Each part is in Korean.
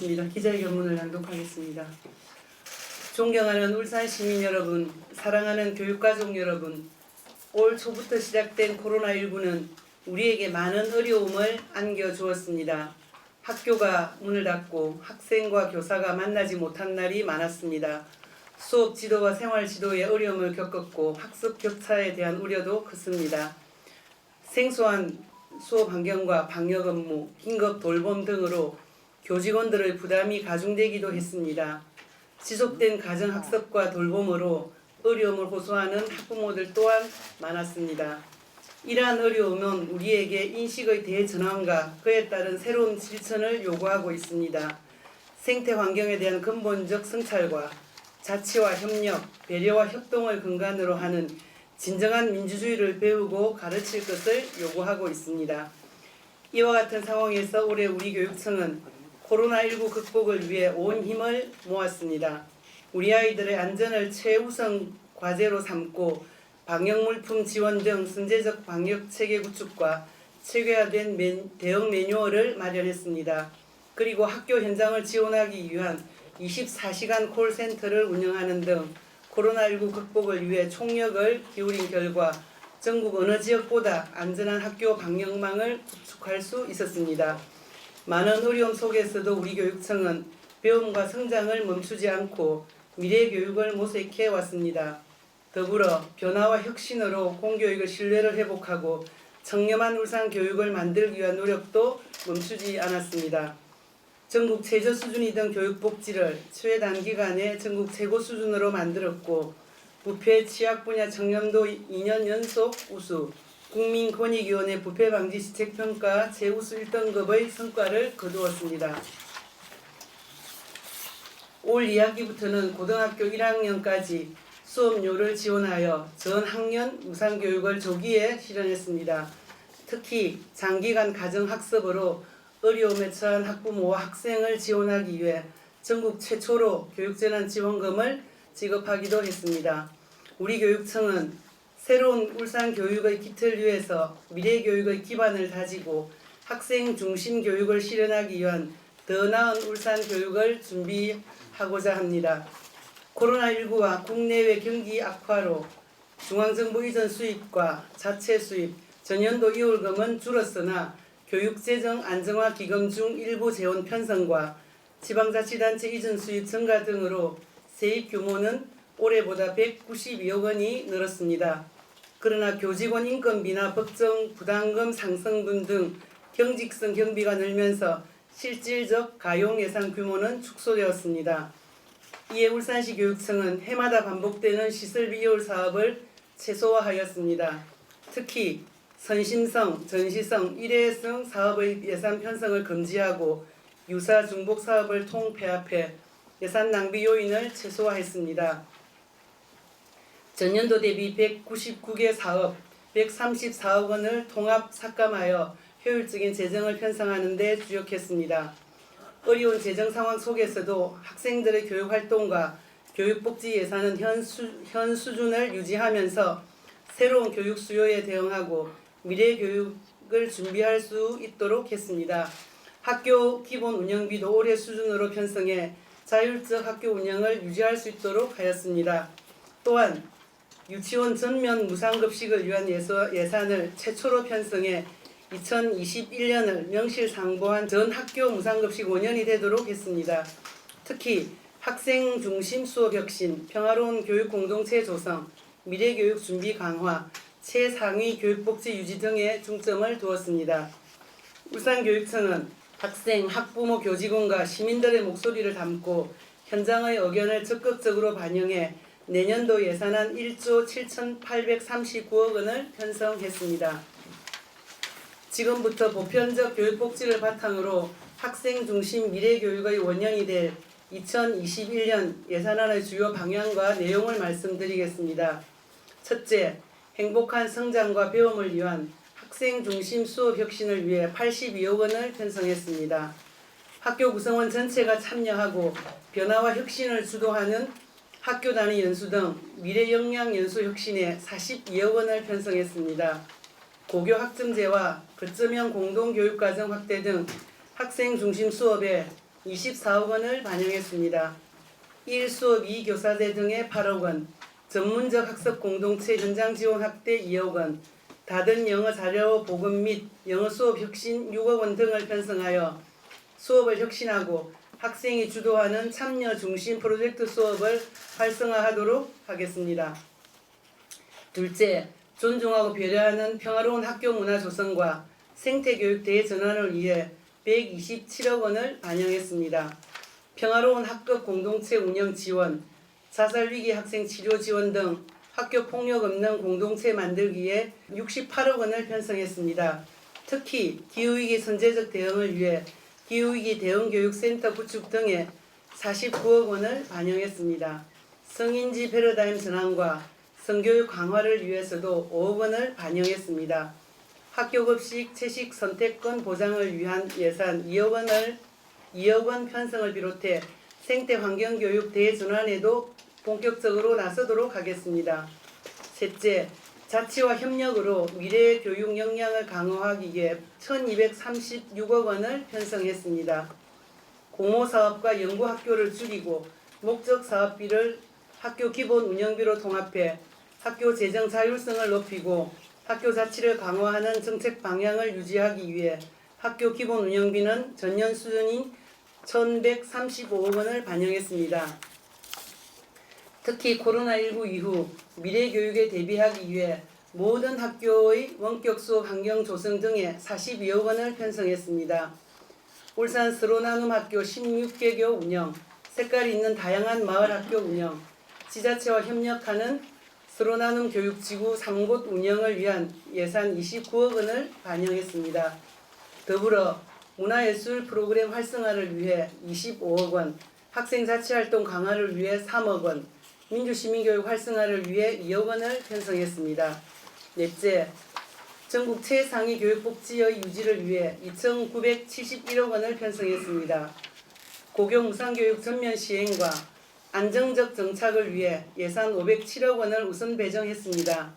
있습니다. 기자회견문을 낭독하겠습니다. 존경하는 울산 시민 여러분, 사랑하는 교육가족 여러분, 올 초부터 시작된 코로나19는 우리에게 많은 어려움을 안겨주었습니다. 학교가 문을 닫고 학생과 교사가 만나지 못한 날이 많았습니다. 수업 지도와 생활 지도에 어려움을 겪었고 학습 격차에 대한 우려도 컸습니다. 생소한 수업 환경과 방역 업무, 긴급 돌봄 등으로 교직원들의 부담이 가중되기도 했습니다. 지속된 가정학습과 돌봄으로 어려움을 호소하는 학부모들 또한 많았습니다. 이러한 어려움은 우리에게 인식의 대전환과 그에 따른 새로운 실천을 요구하고 있습니다. 생태 환경에 대한 근본적 성찰과 자치와 협력, 배려와 협동을 근간으로 하는 진정한 민주주의를 배우고 가르칠 것을 요구하고 있습니다. 이와 같은 상황에서 올해 우리 교육청은 코로나19 극복을 위해 온 힘을 모았습니다. 우리 아이들의 안전을 최우선 과제로 삼고 방역물품 지원 등 선제적 방역체계 구축과 체계화된 대응 매뉴얼을 마련했습니다. 그리고 학교 현장을 지원하기 위한 24시간 콜센터를 운영하는 등 코로나19 극복을 위해 총력을 기울인 결과 전국 어느 지역보다 안전한 학교 방역망을 구축할 수 있었습니다. 많은 어려움 속에서도 우리 교육청은 배움과 성장을 멈추지 않고 미래 교육을 모색해 왔습니다. 더불어 변화와 혁신으로 공교육의 신뢰를 회복하고 청렴한 울산 교육을 만들기 위한 노력도 멈추지 않았습니다. 전국 최저 수준이던 교육복지를 최단기간에 전국 최고 수준으로 만들었고 부패 취약 분야 청렴도 2년 연속 우수, 국민권익위원회 부패방지 시책평가 최우수 1등급의 성과를 거두었습니다. 올 2학기부터는 고등학교 1학년까지 수업료를 지원하여 전 학년 무상교육을 조기에 실현했습니다. 특히 장기간 가정학습으로 어려움에 처한 학부모와 학생을 지원하기 위해 전국 최초로 교육재난지원금을 지급하기도 했습니다. 우리 교육청은 새로운 울산 교육의 기틀을 위해서 미래교육의 기반을 다지고 학생 중심 교육을 실현하기 위한 더 나은 울산 교육을 준비하고자 합니다. 코로나19와 국내외 경기 악화로 중앙정부 이전 수입과 자체 수입, 전년도 이월금은 줄었으나 교육재정 안정화 기금 중 일부 재원 편성과 지방자치단체 이전 수입 증가 등으로 세입 규모는 올해보다 192억 원이 늘었습니다. 그러나 교직원 인건비나 법정 부담금 상승분 등 경직성 경비가 늘면서 실질적 가용 예산 규모는 축소되었습니다. 이에 울산시 교육청은 해마다 반복되는 시설비 이월 사업을 최소화하였습니다. 특히 선심성, 전시성, 일회성 사업의 예산 편성을 금지하고 유사 중복 사업을 통폐합해 예산 낭비 요인을 최소화했습니다. 전년도 대비 199개 사업, 134억 원을 통합 삭감하여 효율적인 재정을 편성하는 데 주력했습니다. 어려운 재정 상황 속에서도 학생들의 교육활동과 교육복지 예산은 현 수준을 유지하면서 새로운 교육 수요에 대응하고 미래 교육을 준비할 수 있도록 했습니다. 학교 기본 운영비도 올해 수준으로 편성해 자율적 학교 운영을 유지할 수 있도록 하였습니다. 또한 유치원 전면 무상급식을 위한 예산을 최초로 편성해 2021년을 명실상부한 전 학교 무상급식 5년이 되도록 했습니다. 특히 학생 중심 수업 혁신, 평화로운 교육 공동체 조성, 미래교육 준비 강화, 최상위 교육복지 유지 등에 중점을 두었습니다. 울산교육청은 학생, 학부모, 교직원과 시민들의 목소리를 담고 현장의 의견을 적극적으로 반영해 내년도 예산안 1조 7,839억 원을 편성했습니다. 지금부터 보편적 교육복지를 바탕으로 학생 중심 미래교육의 원년이 될 2021년 예산안의 주요 방향과 내용을 말씀드리겠습니다. 첫째, 행복한 성장과 배움을 위한 학생 중심 수업 혁신을 위해 82억 원을 편성했습니다. 학교 구성원 전체가 참여하고 변화와 혁신을 주도하는 학교 단위 연수 등 미래 역량 연수 혁신에 42억 원을 편성했습니다. 고교 학점제와 거점형 공동교육과정 확대 등 학생 중심 수업에 24억 원을 반영했습니다. 1수업 2교사대 등의 8억 원, 전문적 학습 공동체 현장 지원 확대 2억 원, 다른 영어 자료 보급 및 영어 수업 혁신 6억 원 등을 편성하여 수업을 혁신하고 학생이 주도하는 참여 중심 프로젝트 수업을 활성화하도록 하겠습니다. 둘째, 존중하고 배려하는 평화로운 학교 문화 조성과 생태교육 대전환을 위해 127억 원을 반영했습니다. 평화로운 학급 공동체 운영 지원, 자살위기 학생 치료 지원 등 학교 폭력 없는 공동체 만들기에 68억 원을 편성했습니다. 특히 기후위기 선제적 대응을 위해 기후위기 대응교육센터 구축 등에 49억 원을 반영했습니다. 성인지 패러다임 전환과 성교육 강화를 위해서도 5억 원을 반영했습니다. 학교급식 채식 선택권 보장을 위한 예산 2억 원 편성을 비롯해 생태환경교육 대전환에도 본격적으로 나서도록 하겠습니다. 셋째, 자치와 협력으로 미래의 교육 역량을 강화하기 위해 1,236억 원을 편성했습니다. 공모사업과 연구학교를 줄이고 목적사업비를 학교 기본 운영비로 통합해 학교 재정 자율성을 높이고 학교 자치를 강화하는 정책 방향을 유지하기 위해 학교 기본 운영비는 전년 수준인 1,135억 원을 반영했습니다. 특히 코로나19 이후 미래 교육에 대비하기 위해 모든 학교의 원격 수업 환경 조성 등에 42억 원을 편성했습니다. 울산 서로나눔 학교 16개교 운영, 색깔이 있는 다양한 마을 학교 운영, 지자체와 협력하는 서로나눔 교육지구 3곳 운영을 위한 예산 29억 원을 반영했습니다. 더불어 문화예술 프로그램 활성화를 위해 25억 원, 학생 자치활동 강화를 위해 3억 원, 민주시민교육 활성화를 위해 2억 원을 편성했습니다. 넷째, 전국 최상위 교육복지의 유지를 위해 2,971억 원을 편성했습니다. 고교 무상교육 전면 시행과 안정적 정착을 위해 예산 507억 원을 우선 배정했습니다.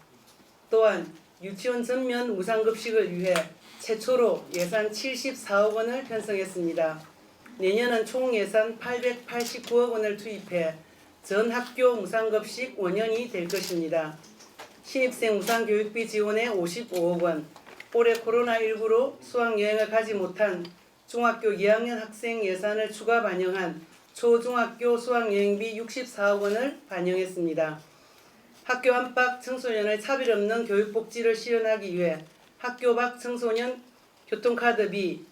또한 유치원 전면 무상급식을 위해 최초로 예산 74억 원을 편성했습니다. 내년은 총 예산 889억 원을 투입해 전 학교 무상급식 원년이 될 것입니다. 신입생 무상교육비 지원에 55억 원, 올해 코로나19로 수학여행을 가지 못한 중학교 2학년 학생 예산을 추가 반영한 초중학교 수학여행비 64억 원을 반영했습니다. 학교 안팎 청소년의 차별 없는 교육복지를 실현하기 위해 학교 밖 청소년 교통카드비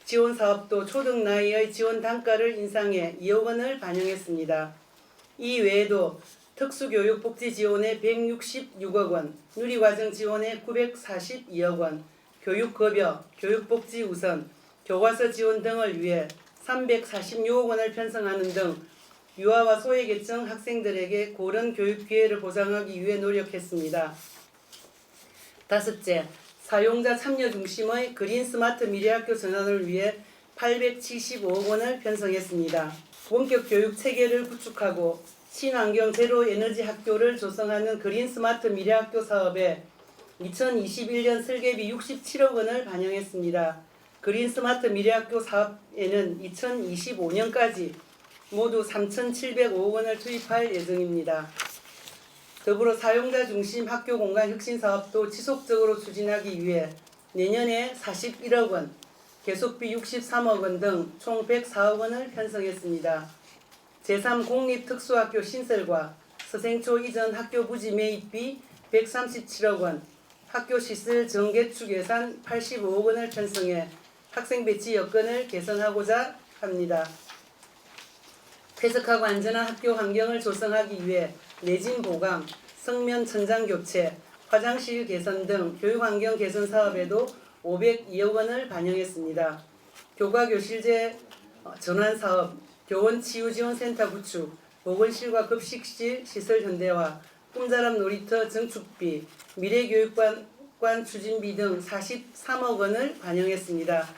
지원 사업도 초등 나이의 지원 단가를 인상해 2억 원을 반영했습니다. 이 외에도 특수교육복지 지원에 166억 원, 누리과정 지원에 942억 원, 교육급여, 교육복지 우선, 교과서 지원 등을 위해 346억 원을 편성하는 등 유아와 소외계층 학생들에게 고른 교육 기회를 보장하기 위해 노력했습니다. 다섯째, 사용자 참여 중심의 그린 스마트 미래학교 전환을 위해 875억 원을 편성했습니다. 원격 교육 체계를 구축하고 친환경 제로 에너지 학교를 조성하는 그린 스마트 미래학교 사업에 2021년 설계비 67억 원을 반영했습니다. 그린 스마트 미래학교 사업에는 2025년까지 모두 3,705억 원을 투입할 예정입니다. 더불어 사용자 중심 학교 공간 혁신 사업도 지속적으로 추진하기 위해 내년에 41억 원, 계속비 63억 원 등 총 104억 원을 편성했습니다. 제3공립특수학교 신설과 서생초 이전 학교 부지 매입비 137억 원, 학교 시설 정개축 예산 85억 원을 편성해 학생 배치 여건을 개선하고자 합니다. 쾌적하고 안전한 학교 환경을 조성하기 위해 내진 보강, 성면 천장 교체, 화장실 개선 등 교육환경 개선 사업에도 502억 원을 반영했습니다. 교과교실제 전환 사업, 교원치유지원센터 구축, 보건실과 급식실 시설 현대화, 꿈자람 놀이터 증축비, 미래교육관 추진비 등 43억 원을 반영했습니다.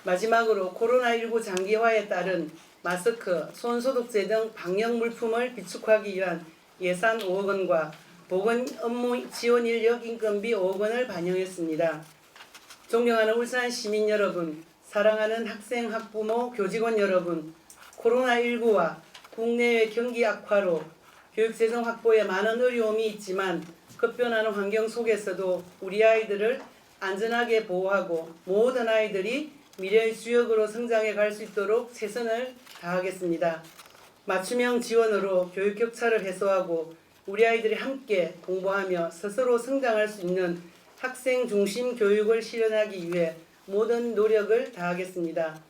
마지막으로 코로나19 장기화에 따른 마스크, 손소독제 등 방역 물품을 비축하기 위한 예산 5억 원과 보건 업무 지원 인력 인건비 5억 원을 반영했습니다. 존경하는 울산 시민 여러분, 사랑하는 학생, 학부모, 교직원 여러분, 코로나19와 국내외 경기 악화로 교육재정 확보에 많은 어려움이 있지만 급변하는 환경 속에서도 우리 아이들을 안전하게 보호하고 모든 아이들이 미래의 주역으로 성장해 갈 수 있도록 최선을 다하겠습니다. 맞춤형 지원으로 교육 격차를 해소하고 우리 아이들이 함께 공부하며 스스로 성장할 수 있는 학생 중심 교육을 실현하기 위해 모든 노력을 다하겠습니다.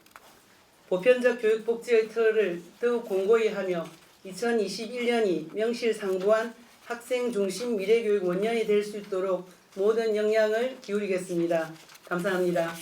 보편적 교육복지의 틀을 더욱 공고히 하며 2021년이 명실상부한 학생 중심 미래교육 원년이 될 수 있도록 모든 역량을 기울이겠습니다. 감사합니다.